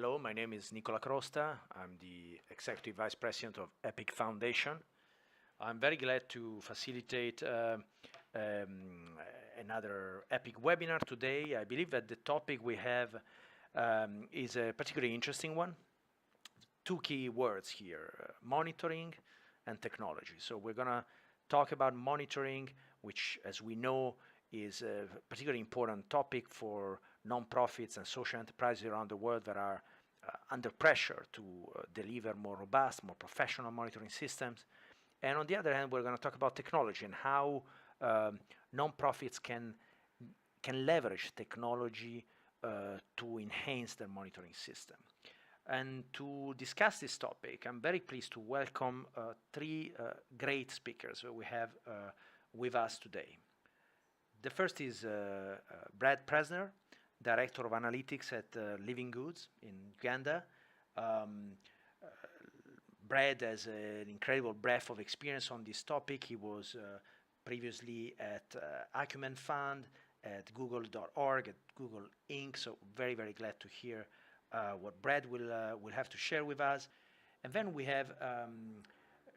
Hello, my name is Nicola Crosta. I'm the Executive Vice President of EPIC Foundation. I'm very glad to facilitate another EPIC webinar today. I believe that the topic we have is a particularly interesting one. Two key words here, monitoring and technology. So we're going to talk about monitoring, which, as we know, is a particularly important topic for nonprofits and social enterprises around the world that are under pressure to deliver more robust, more professional monitoring systems. And on the other hand, we're going to talk about technology and how nonprofits can leverage technology to enhance their monitoring system. And to discuss this topic, I'm very pleased to welcome three great speakers that we have with us today. The first is Brad Presner, Director of Analytics at Living Goods in Uganda. Brad has an incredible breadth of experience on this topic. He was previously at Acumen Fund, at Google.org, at Google Inc. So very, very glad to hear what Brad will have to share with us. And then we have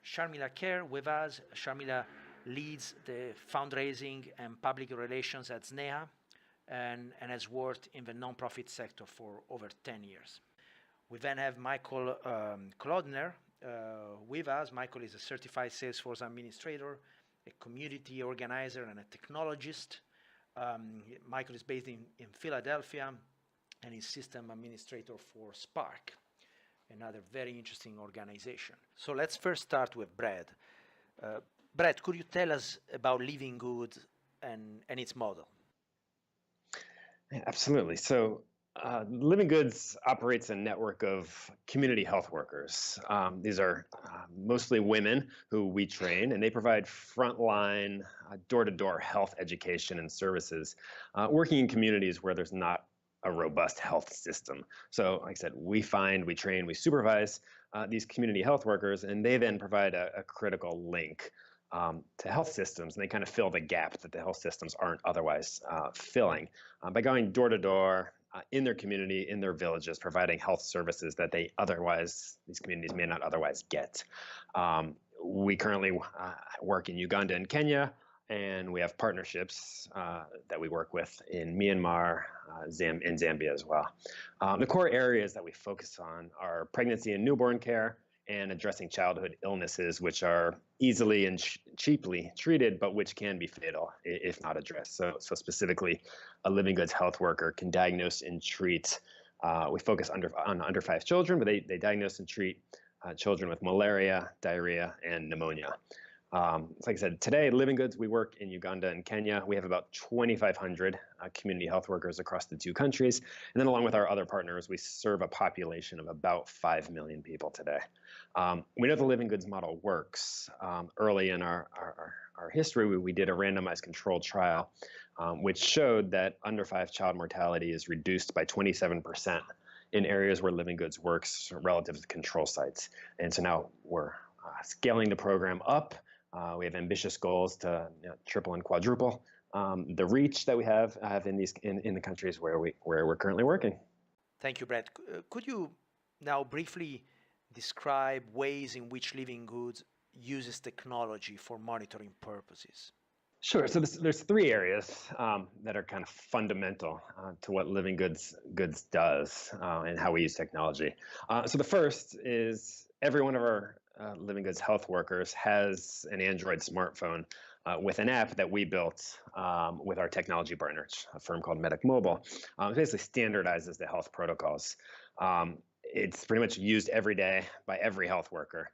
Sharmila Kher with us. Sharmila leads the fundraising and public relations at Sneha and has worked in the nonprofit sector for over 10 years. We then have Michael Klodner with us. Michael is a certified Salesforce administrator, a community organizer, and a technologist. Michael is based in Philadelphia and is system administrator for Spark, another very interesting organization. So let's first start with Brad. Brad, could you tell us about Living Good and its model? Yeah, absolutely. So Living Goods operates a network of community health workers. These are mostly women who we train, and they provide frontline, door-to-door health education and services, working in communities where there's not a robust health system. So like I said, we find, we train, we supervise these community health workers, and they then provide a critical link to health systems, and they kind of fill the gap that the health systems aren't otherwise filling by going door to door in their community, in their villages, providing health services that these communities may not otherwise get. We currently work in Uganda and Kenya, and we have partnerships that we work with in Myanmar and Zambia as well. The core areas that we focus on are pregnancy and newborn care, and addressing childhood illnesses, which are easily and cheaply treated, but which can be fatal if not addressed. So specifically, a Living Goods health worker can diagnose and treat. We focus on under 5 children, but they diagnose and treat children with malaria, diarrhea, and pneumonia. Like I said, today, Living Goods, we work in Uganda and Kenya. We have about 2,500 community health workers across the 2 countries. And then along with our other partners, we serve a population of about 5 million people today. We know the Living Goods model works. Early in our history, we did a randomized controlled trial, which showed that under 5 child mortality is reduced by 27% in areas where Living Goods works relative to control sites. And so now we're scaling the program up. We have ambitious goals to triple and quadruple the reach that we have in the countries where we're currently working. Thank you, Brad. Could you now briefly describe ways in which Living Goods uses technology for monitoring purposes? Sure. So there's 3 areas that are kind of fundamental to what Living Goods does and how we use technology. So the first is every one of our Living Goods health workers has an Android smartphone with an app that we built with our technology partners, a firm called Medic Mobile. It basically standardizes the health protocols. It's pretty much used every day by every health worker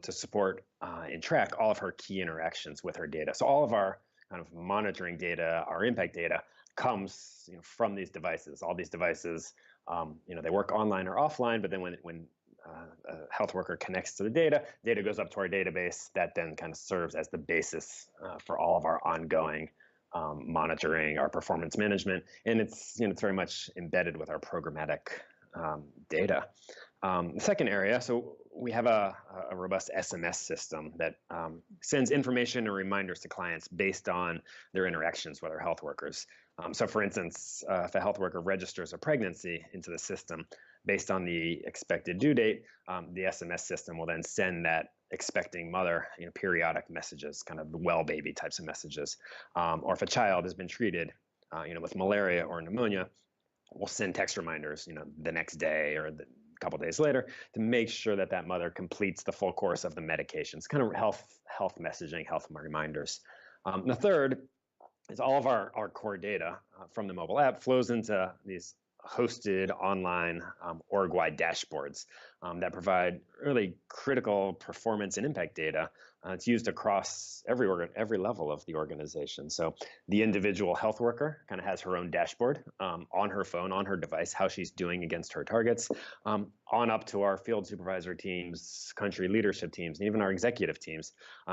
to support and track all of her key interactions with her data. So all of our kind of monitoring data, our impact data, comes from these devices. All these devices, they work online or offline, but then when a health worker connects to the data goes up to our database that then kind of serves as the basis for all of our ongoing monitoring, our performance management, and it's very much embedded with our programmatic data. The second area, so we have a robust SMS system that sends information and reminders to clients based on their interactions with our health workers. So for instance, if a health worker registers a pregnancy into the system, based on the expected due date, the SMS system will then send that expecting mother, periodic messages, kind of the well baby types of messages. Or if a child has been treated, with malaria or pneumonia, we'll send text reminders, the next day or the couple days later to make sure that that mother completes the full course of the medications, kind of health messaging, health reminders. The third is all of our core data from the mobile app flows into these hosted online org-wide dashboards that provide really critical performance and impact data. It's used across every level of the organization. So the individual health worker kind of has her own dashboard on her phone, on her device, how she's doing against her targets, on up to our field supervisor teams, country leadership teams, and even our executive teams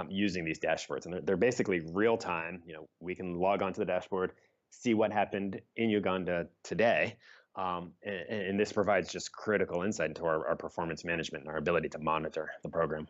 using these dashboards. And they're basically real time. We can log onto the dashboard, see what happened in Uganda today. And this provides just critical insight into our performance management and our ability to monitor the program.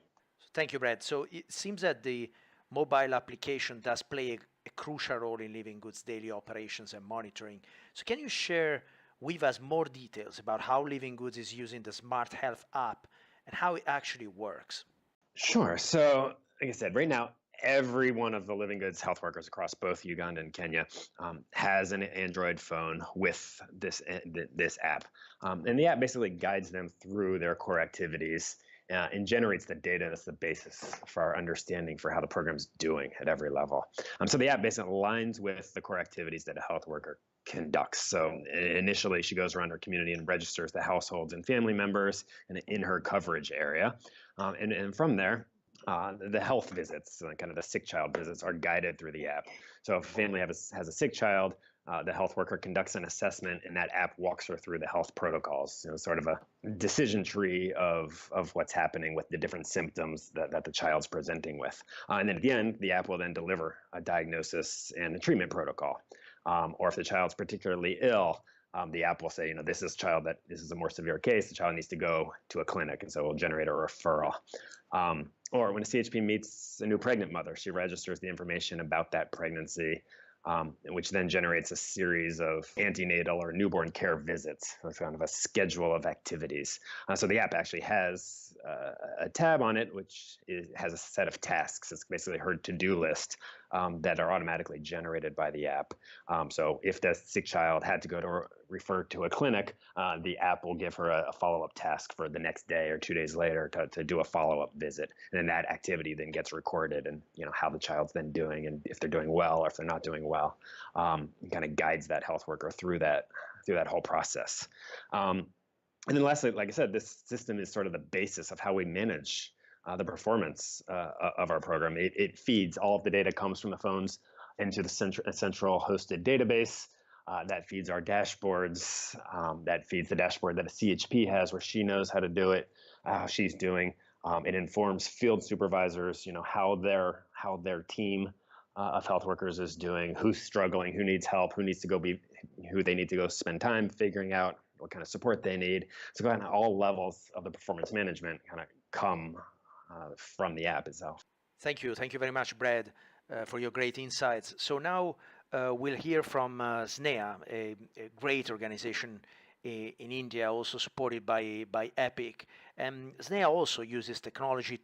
Thank you, Brad. So it seems that the mobile application does play a crucial role in Living Good's daily operations and monitoring. So can you share with us more details about how Living Goods is using the Smart Health app and how it actually works? Sure. So, like I said, right now, every one of the Living Goods health workers across both Uganda and Kenya has an Android phone with this app. And the app basically guides them through their core activities and generates the data that's the basis for our understanding for how the program's doing at every level. So the app basically aligns with the core activities that a health worker conducts. So initially, she goes around her community and registers the households and family members in her coverage area. And from there, the health visits, kind of the sick child visits, are guided through the app. So if a family has a sick child, the health worker conducts an assessment, and that app walks her through the health protocols, sort of a decision tree of what's happening with the different symptoms that the child's presenting with. And then at the end, the app will then deliver a diagnosis and a treatment protocol. Or if the child's particularly ill, the app will say, this is a more severe case, the child needs to go to a clinic, and so we'll generate a referral. Or when a CHP meets a new pregnant mother, she registers the information about that pregnancy, which then generates a series of antenatal or newborn care visits. So it's kind of a schedule of activities. So the app actually has a tab on it, which has a set of tasks. It's basically her to-do list that are automatically generated by the app. So if the sick child had to go to refer to a clinic, the app will give her a follow-up task for the next day or 2 days later to do a follow-up visit. And then that activity then gets recorded, and how the child's then doing, and if they're doing well or if they're not doing well, kind of guides that health worker through that whole process. And then lastly, like I said, this system is sort of the basis of how we manage the performance of our program. It feeds all of the data, comes from the phones into the central hosted database. That feeds our dashboards. That feeds the dashboard that a CHP has, where she knows how to do it, how she's doing. It informs field supervisors, how their team of health workers is doing, who's struggling, who needs help, who they need to go spend time figuring out what kind of support they need. So kind of all levels of the performance management kind of come from the app itself. Thank you very much, Brad, for your great insights. So now we'll hear from Sneha, a great organization in India, also supported by Epic. And Sneha also uses technology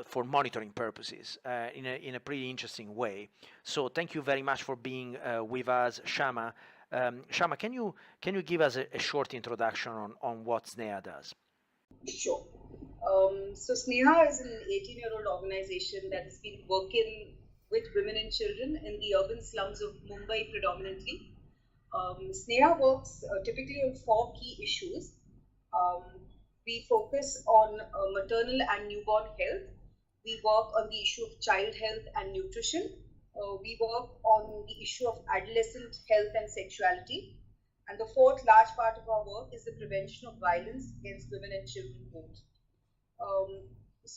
for monitoring purposes in a pretty interesting way. So thank you very much for being with us, Shama. Shama, can you give us a short introduction on what Sneha does? Sure. So Sneha is an 18-year-old organization that has been working with women and children in the urban slums of Mumbai predominantly. Sneha works typically on 4 key issues. We focus on maternal and newborn health. We work on the issue of child health and nutrition. We work on the issue of adolescent health and sexuality. And the 4th large part of our work is the prevention of violence against women and children both.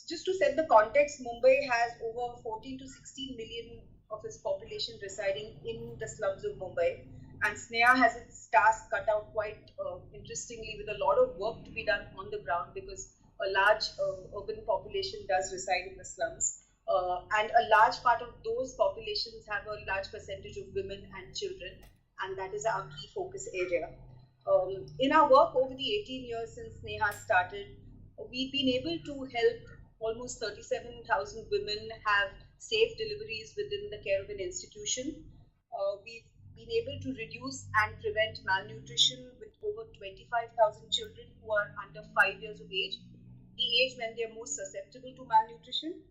Just to set the context, Mumbai has over 14 to 16 million of its population residing in the slums of Mumbai. And Sneha has its task cut out quite interestingly, with a lot of work to be done on the ground, because a large urban population does reside in the slums. And a large part of those populations have a large percentage of women and children, and that is our key focus area. In our work over the 18 years since Sneha started, we've been able to help almost 37,000 women have safe deliveries within the care of an institution. We've been able to reduce and prevent malnutrition with over 25,000 children who are under 5 years of age, the age when they're most susceptible to malnutrition.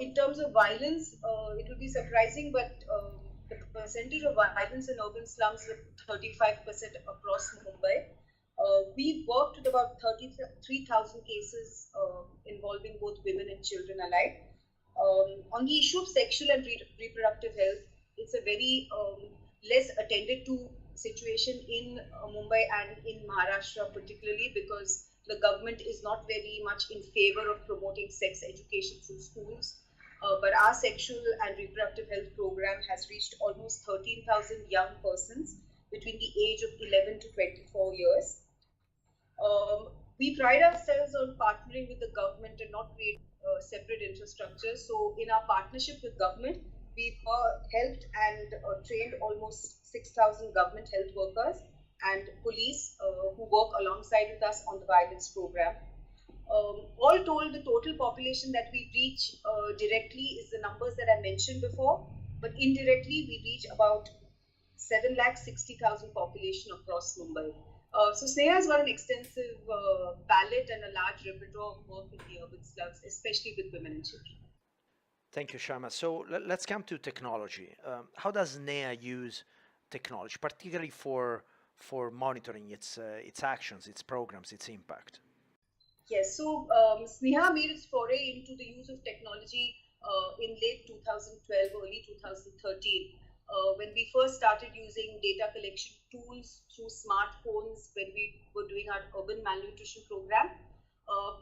In terms of violence, it will be surprising, but the percentage of violence in urban slums is 35% across Mumbai. We've worked with about 33,000 cases involving both women and children alike. On the issue of sexual and reproductive health, it's a very less attended to situation in Mumbai and in Maharashtra, particularly because the government is not very much in favor of promoting sex education through schools. But our sexual and reproductive health program has reached almost 13,000 young persons between the age of 11 to 24 years. We pride ourselves on partnering with the government and not create separate infrastructure. So, in our partnership with government, we've helped and trained almost 6,000 government health workers and police who work alongside with us on the violence program. All told, the total population that we reach directly is the numbers that I mentioned before, but indirectly we reach about 7,60,000 population across Mumbai. So Sneha has got an extensive palette and a large repertoire of work in the urban slums, especially with women and children. Thank you, Shama. So let's come to technology. How does NEA use technology, particularly for monitoring its actions, its programs, its impact? Yes, so Sneha made its foray into the use of technology in late 2012, early 2013, when we first started using data collection tools through smartphones when we were doing our urban malnutrition program.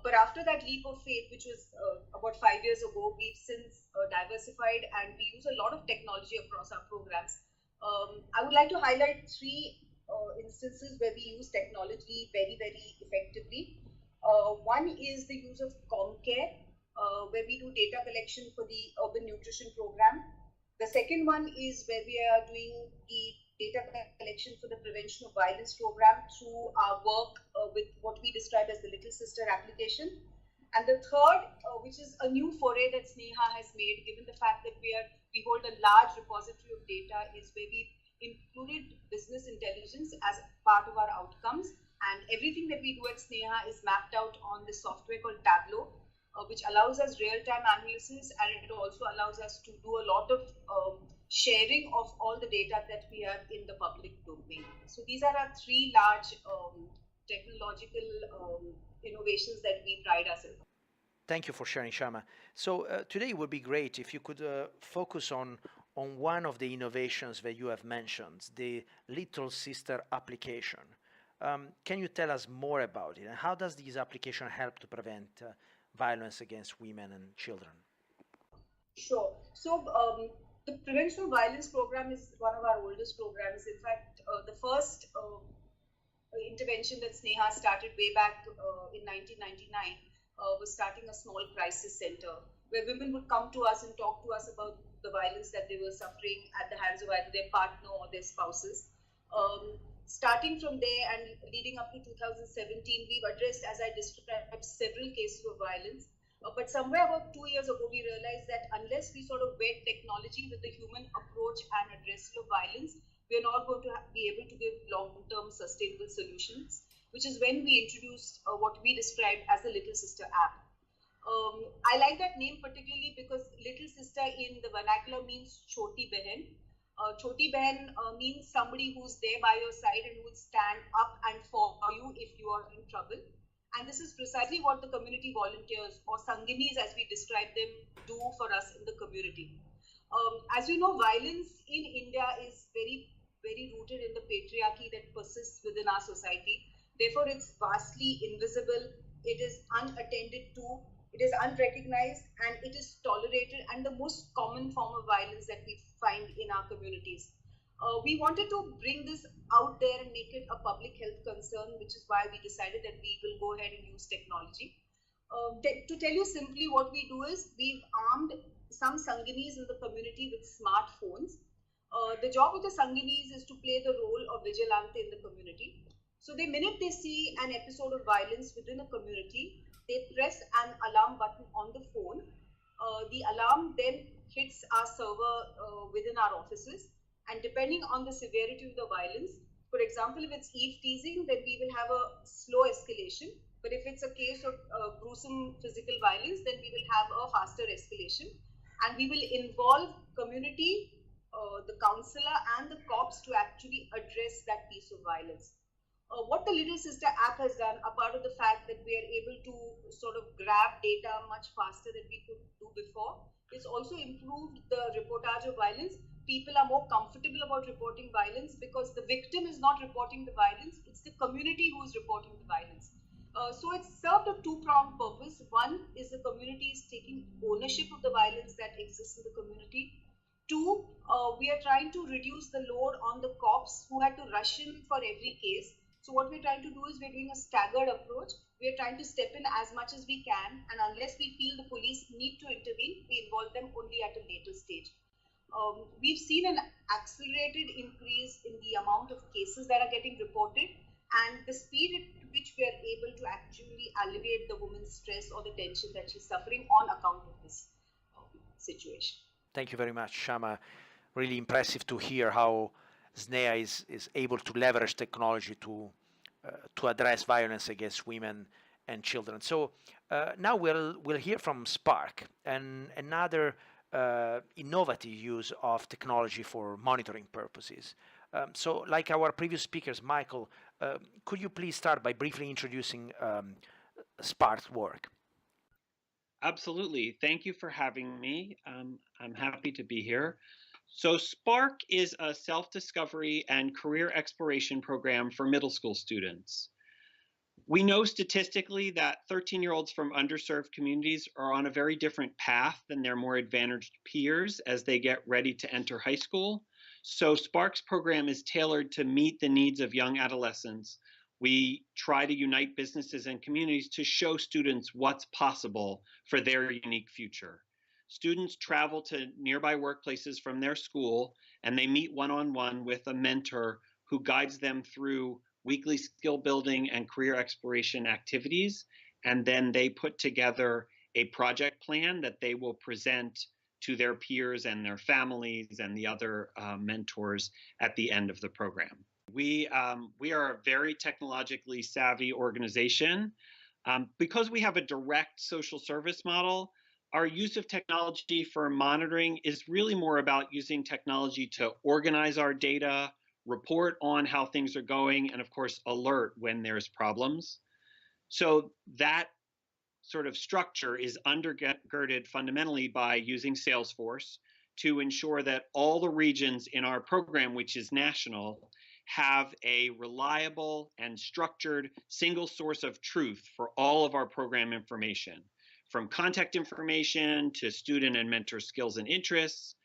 But after that leap of faith, which was about 5 years ago, we've since diversified and we use a lot of technology across our programs. I would like to highlight three instances where we use technology very, very effectively. One is the use of ComCare, where we do data collection for the urban nutrition program. The second one is where we are doing the data collection for the prevention of violence program through our work with what we describe as the Little Sister application. And the third, which is a new foray that Sneha has made, given the fact that we hold a large repository of data, is where we've included business intelligence as part of our outcomes. And everything that we do at Sneha is mapped out on this software called Tableau, which allows us real-time analysis, and it also allows us to do a lot of sharing of all the data that we have in the public domain. So these are our three large technological innovations that we pride ourselves on. Thank you for sharing, Shama. So today it would be great if you could focus on one of the innovations that you have mentioned, the Little Sister application. Can you tell us more about it, and how does this application help to prevent violence against women and children? Sure. So the prevention of violence program is one of our oldest programs. In fact, the first intervention that Sneha started way back in 1999 was starting a small crisis center where women would come to us and talk to us about the violence that they were suffering at the hands of either their partner or their spouses. Starting from there and leading up to 2017, we've addressed, as I described, several cases of violence. But somewhere about 2 years ago, we realized that unless we sort of wed technology with the human approach and addressal of violence, we're not going to be able to give long-term sustainable solutions, which is when we introduced what we described as the Little Sister app. I like that name particularly because Little Sister in the vernacular means Choti Behan. Choti Behan means somebody who's there by your side and who will stand up and for you if you are in trouble. And this is precisely what the community volunteers, or Sanginis as we describe them, do for us in the community. As you know, violence in India is very, very rooted in the patriarchy that persists within our society. Therefore, it's vastly invisible, it is unattended to, it is unrecognized, and it is tolerated, and the most common form of violence that we find in our communities. We wanted to bring this out there and make it a public health concern, which is why we decided that we will go ahead and use technology. To tell you simply, what we do is we've armed some Sanginis in the community with smartphones. The job of the Sanginis is to play the role of vigilante in the community. So the minute they see an episode of violence within a community, they press an alarm button on the phone. The alarm then hits our server within our offices, and depending on the severity of the violence, for example, if it's eve teasing, then we will have a slow escalation. But if it's a case of gruesome physical violence, then we will have a faster escalation, and we will involve community, the counselor, and the cops to actually address that piece of violence. What the Little Sister app has done, apart of the fact that we are able to sort of grab data much faster than we could do before, it's also improved the reportage of violence. People are more comfortable about reporting violence because the victim is not reporting the violence, it's the community who is reporting the violence. So it's served a two-pronged purpose. One is the community is taking ownership of the violence that exists in the community. Two, we are trying to reduce the load on the cops who had to rush in for every case. So what we're trying to do is we're doing a staggered approach. We're trying to step in as much as we can, and unless we feel the police need to intervene, we involve them only at a later stage. We've seen an accelerated increase in the amount of cases that are getting reported and the speed at which we are able to actually alleviate the woman's stress or the tension that she's suffering on account of this situation. Thank you very much, Shama. Really impressive to hear how Sneha is able to leverage technology to address violence against women and children. So now we'll hear from Spark and another innovative use of technology for monitoring purposes. So like our previous speakers, Michael, could you please start by briefly introducing Spark's work? Absolutely. Thank you for having me. I'm happy to be here. So Spark is a self-discovery and career exploration program for middle school students. We know statistically that 13-year-olds from underserved communities are on a very different path than their more advantaged peers as they get ready to enter high school. So Spark's program is tailored to meet the needs of young adolescents. We try to unite businesses and communities to show students what's possible for their unique future. Students travel to nearby workplaces from their school, and they meet one-on-one with a mentor who guides them through weekly skill building and career exploration activities. And then they put together a project plan that they will present to their peers and their families and the other mentors at the end of the program. We are a very technologically savvy organization. Because we have a direct social service model, our use of technology for monitoring is really more about using technology to organize our data, report on how things are going, and of course, alert when there's problems. So that sort of structure is undergirded fundamentally by using Salesforce to ensure that all the regions in our program, which is national, have a reliable and structured single source of truth for all of our program information, from contact information to student and mentor skills and interests,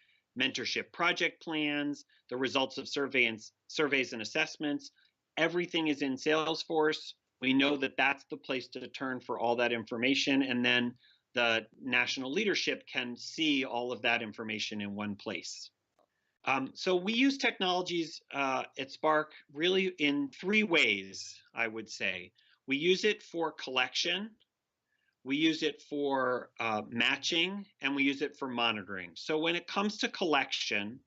mentorship project plans, the results of surveys and assessments. Everything is in Salesforce. We know that that's the place to turn for all that information, and then the national leadership can see all of that information in one place. So we use technologies at Spark really in three ways, I would say. We use it for collection, we use it for matching, and we use it for monitoring. So when it comes to collection,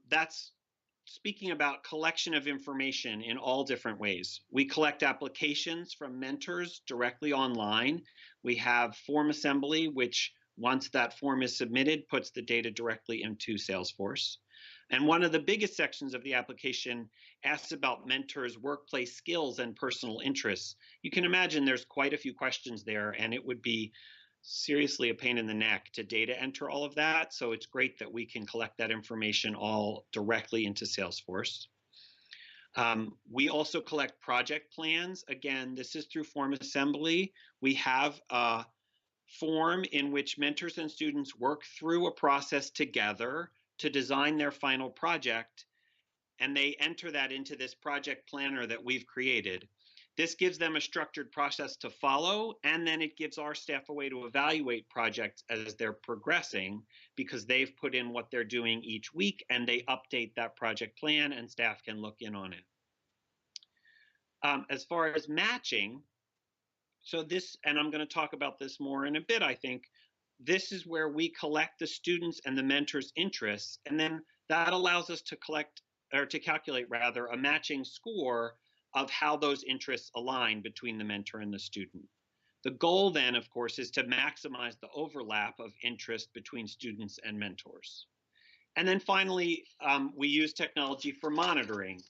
that's speaking about collection of information in all different ways. We collect applications from mentors directly online. We have form assembly, which once that form is submitted, puts the data directly into Salesforce. And one of the biggest sections of the application asks about mentors' workplace skills and personal interests. You can imagine there's quite a few questions there, and it would be seriously a pain in the neck to data enter all of that. So it's great that we can collect that information all directly into Salesforce. We also collect project plans. Again, this is through form assembly. We have a form in which mentors and students work through a process together to design their final project, and they enter that into this project planner that we've created. This gives them a structured process to follow, and then it gives our staff a way to evaluate projects as they're progressing because they've put in what they're doing each week and they update that project plan and staff can look in on it. As far as matching, so this, and I'm going to talk about this more in a bit, I think, this is where we collect the students and the mentors' interests, and then that allows us to collect, or to calculate rather, a matching score of how those interests align between the mentor and the student. The goal then, of course, is to maximize the overlap of interest between students and mentors. And then finally, we use technology for monitoring.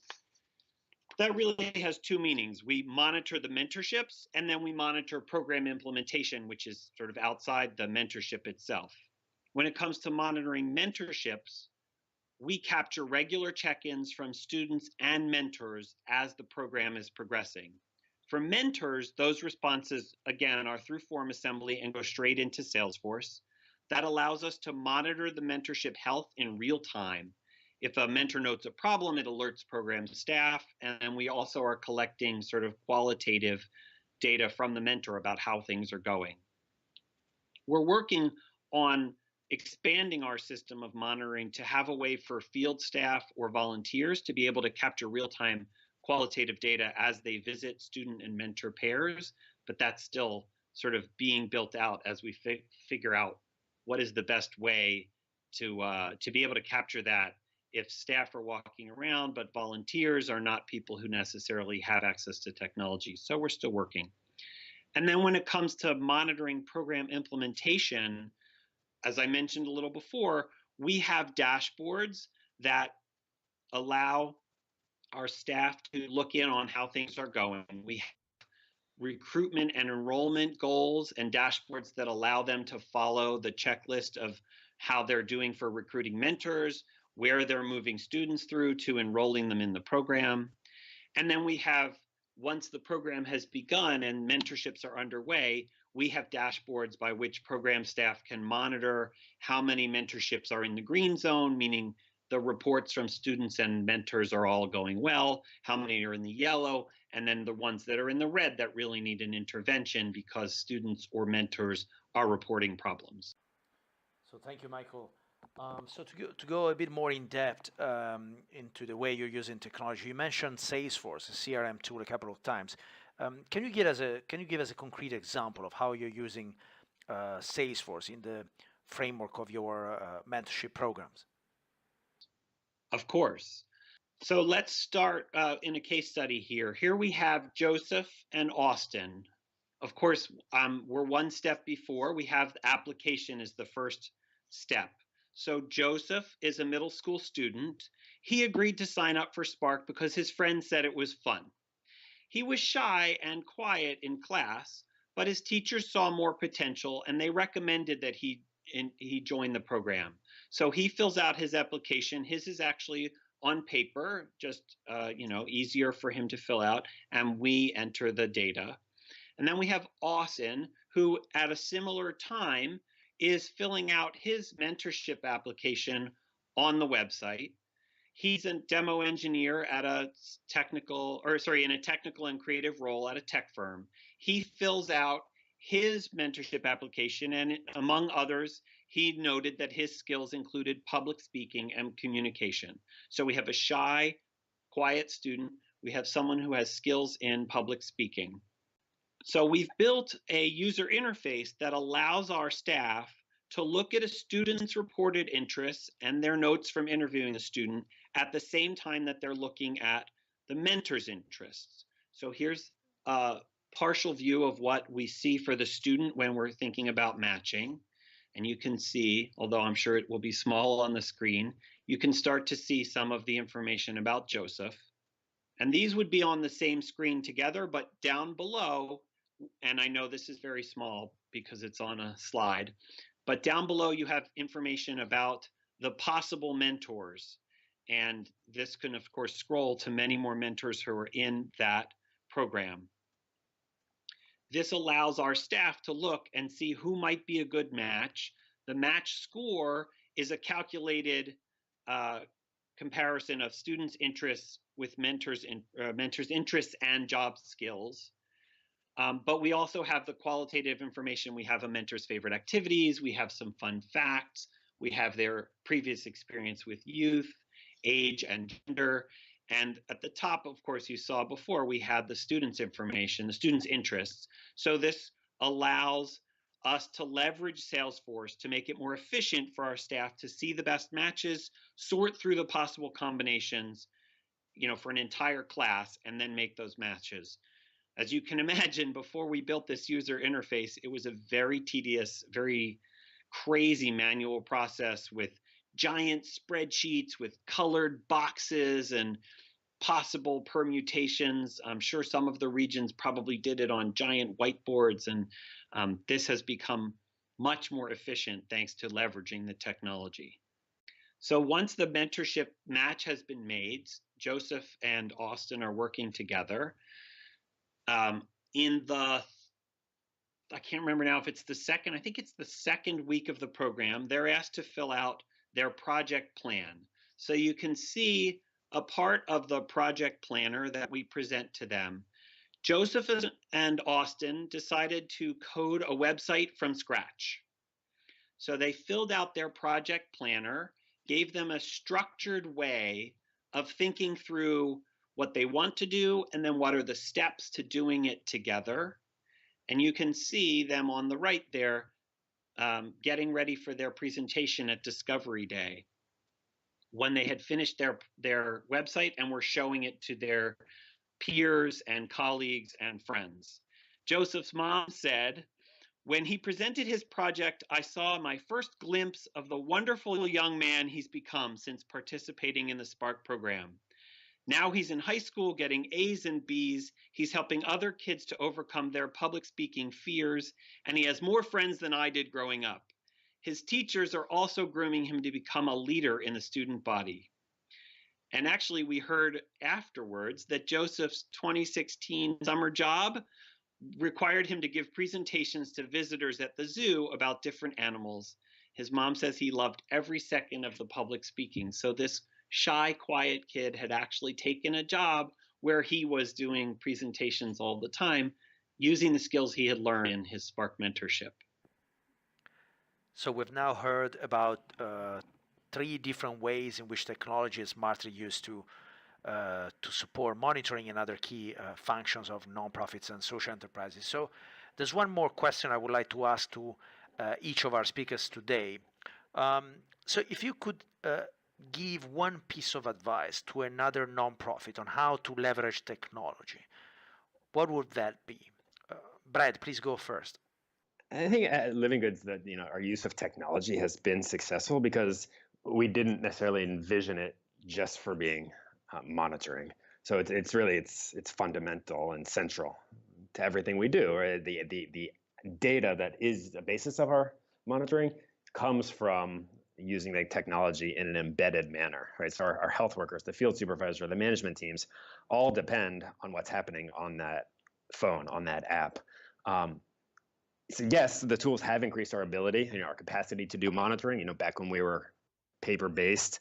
That really has two meanings. We monitor the mentorships, and then we monitor program implementation, which is sort of outside the mentorship itself. When it comes to monitoring mentorships, we capture regular check-ins from students and mentors as the program is progressing. For mentors, those responses, again, are through form assembly and go straight into Salesforce. That allows us to monitor the mentorship health in real time. If a mentor notes a problem, it alerts program staff, and we also are collecting sort of qualitative data from the mentor about how things are going. We're working on expanding our system of monitoring to have a way for field staff or volunteers to be able to capture real-time qualitative data as they visit student and mentor pairs, but that's still sort of being built out as we figure out what is the best way to be able to capture that if staff are walking around, but volunteers are not people who necessarily have access to technology. So we're still working. And then when it comes to monitoring program implementation, as I mentioned a little before, we have dashboards that allow our staff to look in on how things are going. We have recruitment and enrollment goals and dashboards that allow them to follow the checklist of how they're doing for recruiting mentors, where they're moving students through to enrolling them in the program. And then we have, once the program has begun and mentorships are underway, we have dashboards by which program staff can monitor how many mentorships are in the green zone, meaning the reports from students and mentors are all going well, how many are in the yellow, and then the ones that are in the red that really need an intervention because students or mentors are reporting problems. So thank you, Michael. So to go a bit more in depth into the way you're using technology, you mentioned Salesforce, a CRM tool, a couple of times. Can you give us a concrete example of how you're using Salesforce in the framework of your mentorship programs? Of course. So let's start in a case study here. Here we have Joseph and Austin. Of course, we're one step before. We have the application as the first step. So Joseph is a middle school student. He agreed to sign up for Spark because his friend said it was fun. He was shy and quiet in class, but his teachers saw more potential and they recommended that he join the program. So he fills out his application. His is actually on paper, just easier for him to fill out, and we enter the data. And then we have Austin, who at a similar time is filling out his mentorship application on the website. He's a demo engineer at in a technical and creative role at a tech firm. He fills out his mentorship application, and among others, he noted that his skills included public speaking and communication. So we have a shy, quiet student. We have someone who has skills in public speaking. So we've built a user interface that allows our staff to look at a student's reported interests and their notes from interviewing the student at the same time that they're looking at the mentor's interests. So here's a partial view of what we see for the student when we're thinking about matching. And you can see, although I'm sure it will be small on the screen, you can start to see some of the information about Joseph. And these would be on the same screen together, but down below, and I know this is very small because it's on a slide, but down below you have information about the possible mentors. And this can, of course, scroll to many more mentors who are in that program. This allows our staff to look and see who might be a good match. The match score is a calculated comparison of students' interests with mentors' interests and job skills. But we also have the qualitative information. We have a mentor's favorite activities. We have some fun facts. We have their previous experience with youth, age, and gender. And at the top, of course, you saw before, we had the students' information, the students' interests. So this allows us to leverage Salesforce to make it more efficient for our staff to see the best matches, sort through the possible combinations, for an entire class, and then make those matches. As you can imagine, before we built this user interface, it was a very tedious, very crazy manual process with giant spreadsheets with colored boxes and possible permutations. I'm sure some of the regions probably did it on giant whiteboards, and this has become much more efficient thanks to leveraging the technology. So once the mentorship match has been made, Joseph and Austin are working together. In the, I can't remember now if it's the second, I think it's the second week of the program, they're asked to fill out their project plan. So you can see a part of the project planner that we present to them. Joseph and Austin decided to code a website from scratch. So they filled out their project planner, gave them a structured way of thinking through what they want to do, and then what are the steps to doing it together. And you can see them on the right there, getting ready for their presentation at Discovery Day, when they had finished their website and were showing it to their peers and colleagues and friends. Joseph's mom said, "When he presented his project, I saw my first glimpse of the wonderful young man he's become since participating in the Spark program. Now he's in high school getting A's and B's. He's helping other kids to overcome their public speaking fears, and he has more friends than I did growing up. His teachers are also grooming him to become a leader in the student body." And actually, we heard afterwards that Joseph's 2016 summer job required him to give presentations to visitors at the zoo about different animals. His mom says he loved every second of the public speaking. So this shy, quiet kid had actually taken a job where he was doing presentations all the time, using the skills he had learned in his Spark mentorship. So we've now heard about 3 different ways in which technology is smartly used to support monitoring and other key functions of nonprofits and social enterprises. So there's one more question I would like to ask to each of our speakers today. So if you could give one piece of advice to another nonprofit on how to leverage technology, what would that be? Brad, please go first. I think at Living Goods that our use of technology has been successful because we didn't necessarily envision it just for being monitoring. So it's really fundamental and central to everything we do. Right? The data that is the basis of our monitoring comes from using the technology in an embedded manner. Right? So our health workers, the field supervisor, the management teams, all depend on what's happening on that phone, on that app. So yes, the tools have increased our ability, our capacity to do monitoring. Back when we were paper-based,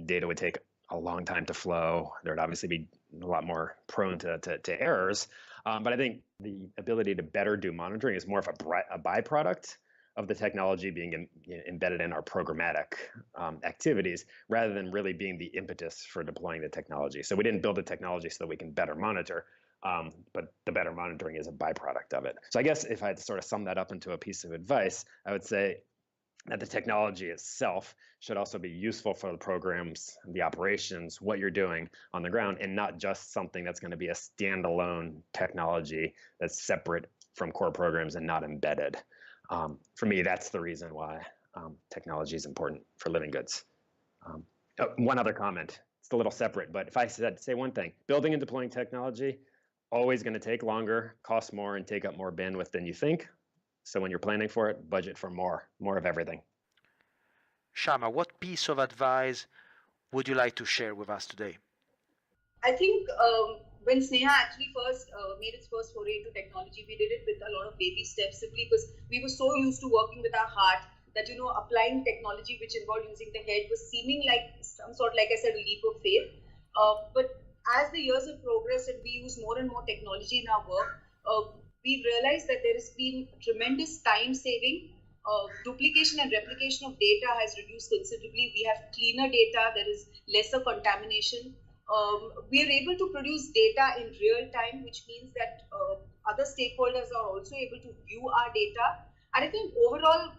data would take a long time to flow. There would obviously be a lot more prone to errors. But I think the ability to better do monitoring is more of a byproduct of the technology being embedded in our programmatic activities, rather than really being the impetus for deploying the technology. So we didn't build the technology so that we can better monitor. But the better monitoring is a byproduct of it. So I guess if I had to sort of sum that up into a piece of advice, I would say that the technology itself should also be useful for the programs, the operations, what you're doing on the ground, and not just something that's going to be a standalone technology that's separate from core programs and not embedded. For me, that's the reason why technology is important for Living Goods. One other comment. It's a little separate, but if I said say one thing, building and deploying technology, always going to take longer, cost more, and take up more bandwidth than you think. So when you're planning for it, budget for more of everything. Shama, what piece of advice would you like to share with us today? I think when Sneha actually first made its first foray into technology, we did it with a lot of baby steps, simply because we were so used to working with our heart that, applying technology which involved using the head was seeming like some sort, like I said, a leap of faith. But as the years have progressed and we use more and more technology in our work, we realized that there has been tremendous time saving. Duplication and replication of data has reduced considerably. We have cleaner data, there is lesser contamination. we are able to produce data in real time, which means that other stakeholders are also able to view our data. And I think overall,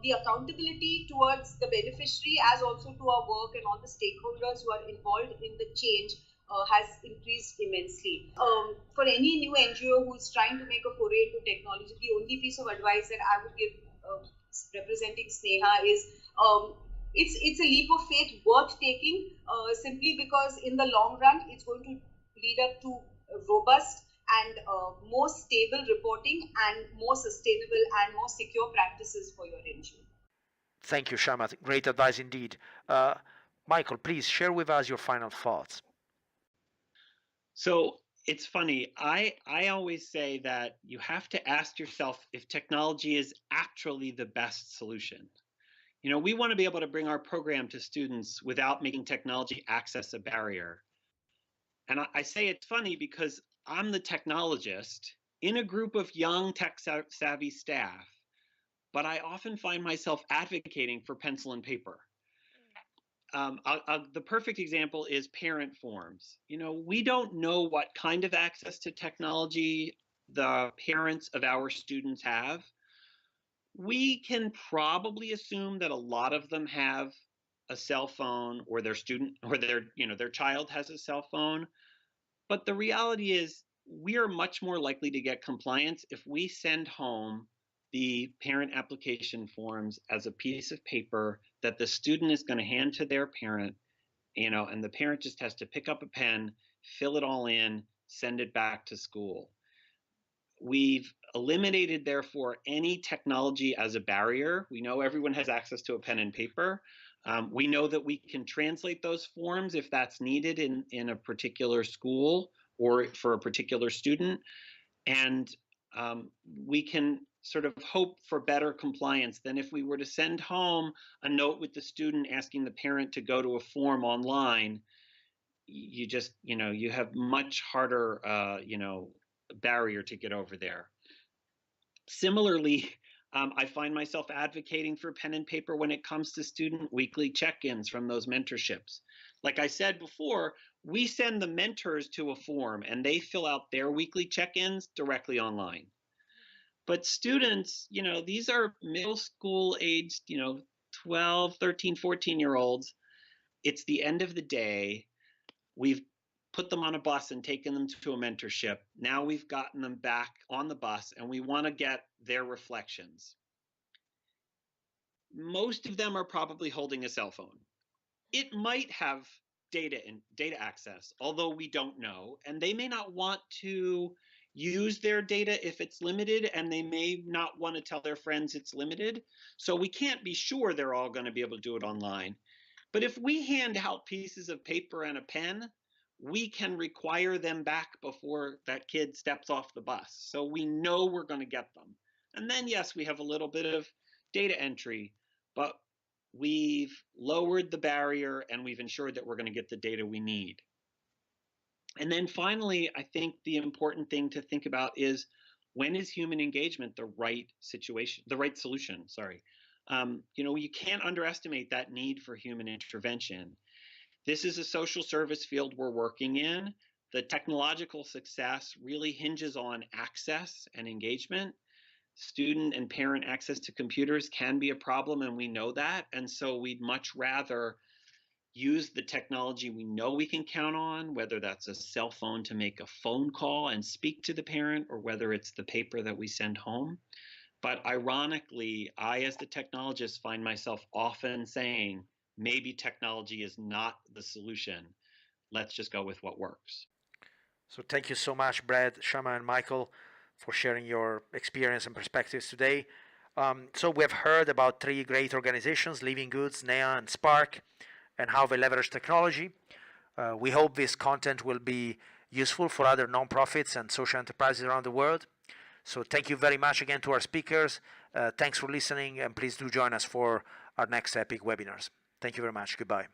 the accountability towards the beneficiary as also to our work and all the stakeholders who are involved in the change has increased immensely. For any new NGO who is trying to make a foray into technology, the only piece of advice that I would give representing Sneha is it's a leap of faith worth taking simply because in the long run it's going to lead up to robust and more stable reporting and more sustainable and more secure practices for your NGO. Thank you, Shama. Great advice indeed. Michael, please share with us your final thoughts. So it's funny. I always say that you have to ask yourself if technology is actually the best solution. You know, we want to be able to bring our program to students without making technology access a barrier. And I say it's funny because I'm the technologist in a group of young tech savvy staff, but I often find myself advocating for pencil and paper. The perfect example is parent forms. You know, we don't know what kind of access to technology the parents of our students have. We can probably assume that a lot of them have a cell phone, or their student or their child has a cell phone. But the reality is we are much more likely to get compliance if we send home the parent application forms as a piece of paper that the student is going to hand to their parent, and the parent just has to pick up a pen, fill it all in, send it back to school. We've eliminated, therefore, any technology as a barrier. We know everyone has access to a pen and paper. We know that we can translate those forms if that's needed in a particular school or for a particular student. And we can sort of hope for better compliance than if we were to send home a note with the student asking the parent to go to a form online. You just, you have much harder, barrier to get over there. Similarly, I find myself advocating for pen and paper when it comes to student weekly check-ins from those mentorships. Like I said before, we send the mentors to a form and they fill out their weekly check-ins directly online. But students, these are middle school aged, 12, 13, 14-year-olds. It's the end of the day. We've put them on a bus and taken them to a mentorship. Now we've gotten them back on the bus and we want to get their reflections. Most of them are probably holding a cell phone. It might have data access, although we don't know, and they may not want to use their data if it's limited, and they may not want to tell their friends it's limited. So we can't be sure they're all going to be able to do it online. But if we hand out pieces of paper and a pen, we can require them back before that kid steps off the bus. So we know we're going to get them. And then, yes, we have a little bit of data entry, but we've lowered the barrier and we've ensured that we're going to get the data we need. And then finally, I think the important thing to think about is, when is human engagement the right solution? You can't underestimate that need for human intervention. This is a social service field we're working in. The technological success really hinges on access and engagement. Student and parent access to computers can be a problem, and we know that. And so we'd much rather use the technology we know we can count on, whether that's a cell phone to make a phone call and speak to the parent, or whether it's the paper that we send home. But ironically, I, as the technologist, find myself often saying, maybe technology is not the solution. Let's just go with what works. So thank you so much, Brad, Shama, and Michael, for sharing your experience and perspectives today. So we have heard about three great organizations, Living Goods, Sneha, and Spark, and how they leverage technology. We hope this content will be useful for other nonprofits and social enterprises around the world. So thank you very much again to our speakers. Thanks for listening, and please do join us for our next EPIC webinars. Thank you very much. Goodbye.